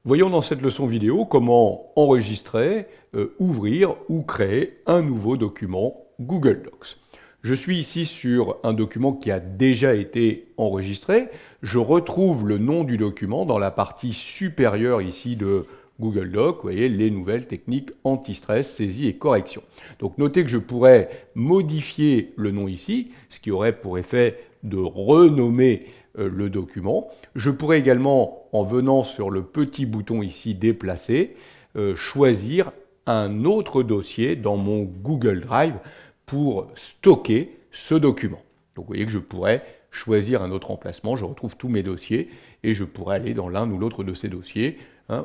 Voyons dans cette leçon vidéo comment enregistrer, ouvrir ou créer un nouveau document Google Docs. Je suis ici sur un document qui a déjà été enregistré. Je retrouve le nom du document dans la partie supérieure ici de Google Docs. Vous voyez, les nouvelles techniques anti-stress, saisie et correction. Donc notez que je pourrais modifier le nom ici, ce qui aurait pour effet de renommer le document. Je pourrais également, en venant sur le petit bouton ici déplacer, choisir un autre dossier dans mon Google Drive pour stocker ce document. Donc vous voyez que je pourrais choisir un autre emplacement, je retrouve tous mes dossiers et je pourrais aller dans l'un ou l'autre de ces dossiers,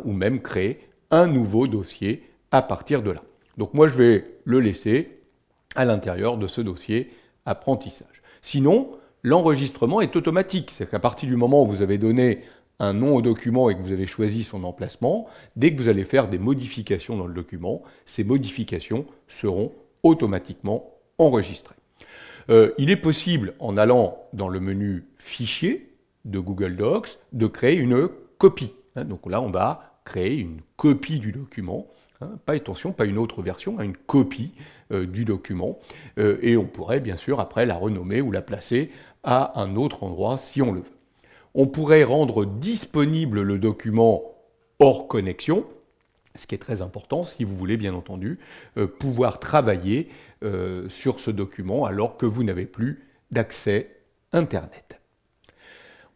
ou même créer un nouveau dossier à partir de là. Donc moi je vais le laisser à l'intérieur de ce dossier apprentissage. Sinon, l'enregistrement est automatique, c'est qu'à partir du moment où vous avez donné un nom au document et que vous avez choisi son emplacement, dès que vous allez faire des modifications dans le document, ces modifications seront automatiquement enregistrées. Il est possible, en allant dans le menu Fichier de Google Docs, de créer une copie. Donc là, on va créer une copie du document. Pas attention, pas une autre version, une copie du document. Et on pourrait bien sûr après la renommer ou la placer à un autre endroit si on le veut. On pourrait rendre disponible le document hors connexion, ce qui est très important si vous voulez bien entendu pouvoir travailler sur ce document alors que vous n'avez plus d'accès Internet.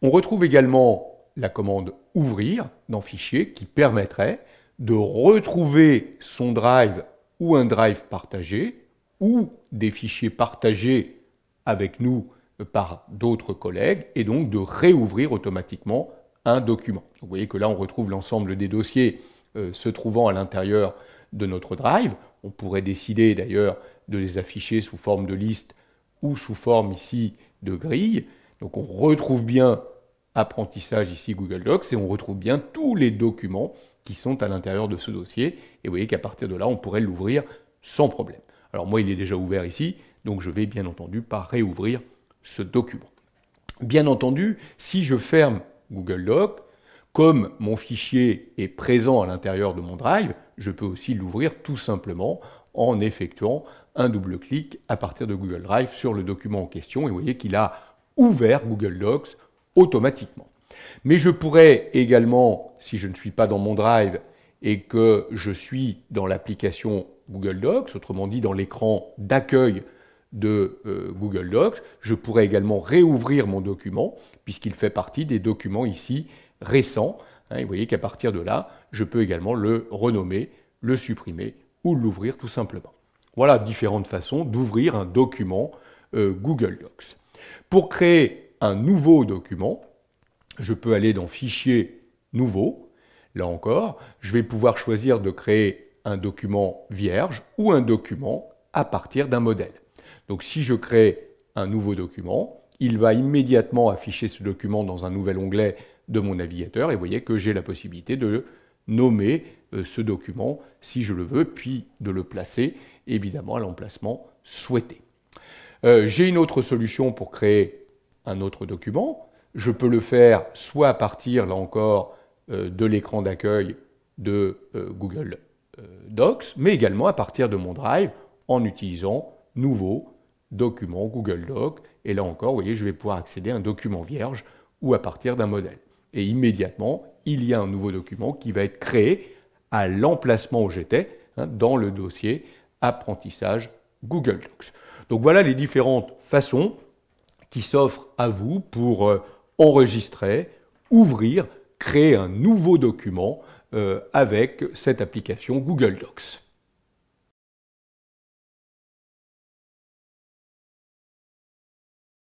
On retrouve également la commande Ouvrir dans Fichier qui permettrait de retrouver son drive ou un drive partagé ou des fichiers partagés avec nous par d'autres collègues et donc de réouvrir automatiquement un document. Donc vous voyez que là on retrouve l'ensemble des dossiers se trouvant à l'intérieur de notre drive. On pourrait décider d'ailleurs de les afficher sous forme de liste ou sous forme ici de grille. Donc on retrouve bien apprentissage ici Google Docs et on retrouve bien tous les documents qui sont à l'intérieur de ce dossier. Et vous voyez qu'à partir de là, on pourrait l'ouvrir sans problème. Alors moi, il est déjà ouvert ici, donc je vais bien entendu pas réouvrir ce document. Bien entendu, si je ferme Google Docs, comme mon fichier est présent à l'intérieur de mon drive, je peux aussi l'ouvrir tout simplement en effectuant un double-clic à partir de Google Drive sur le document en question. Et vous voyez qu'il a ouvert Google Docs automatiquement. Mais je pourrais également, si je ne suis pas dans mon Drive et que je suis dans l'application Google Docs, autrement dit dans l'écran d'accueil de Google Docs, je pourrais également réouvrir mon document puisqu'il fait partie des documents ici récents. Et vous voyez qu'à partir de là, je peux également le renommer, le supprimer ou l'ouvrir tout simplement. Voilà différentes façons d'ouvrir un document Google Docs. Pour créer un nouveau document, je peux aller dans Fichier, Nouveau. Là encore, je vais pouvoir choisir de créer un document vierge ou un document à partir d'un modèle. Donc si je crée un nouveau document, il va immédiatement afficher ce document dans un nouvel onglet de mon navigateur et vous voyez que j'ai la possibilité de nommer ce document si je le veux, puis de le placer évidemment à l'emplacement souhaité. J'ai une autre solution pour créer un autre document. Je peux le faire soit à partir, là encore, de l'écran d'accueil de Google Docs, mais également à partir de mon Drive en utilisant Nouveau, Document, Google Docs. Et là encore, vous voyez, je vais pouvoir accéder à un document vierge ou à partir d'un modèle. Et immédiatement, il y a un nouveau document qui va être créé à l'emplacement où j'étais, dans le dossier Apprentissage Google Docs. Donc voilà les différentes façons qui s'offrent à vous pour enregistrer, ouvrir, créer un nouveau document avec cette application Google Docs.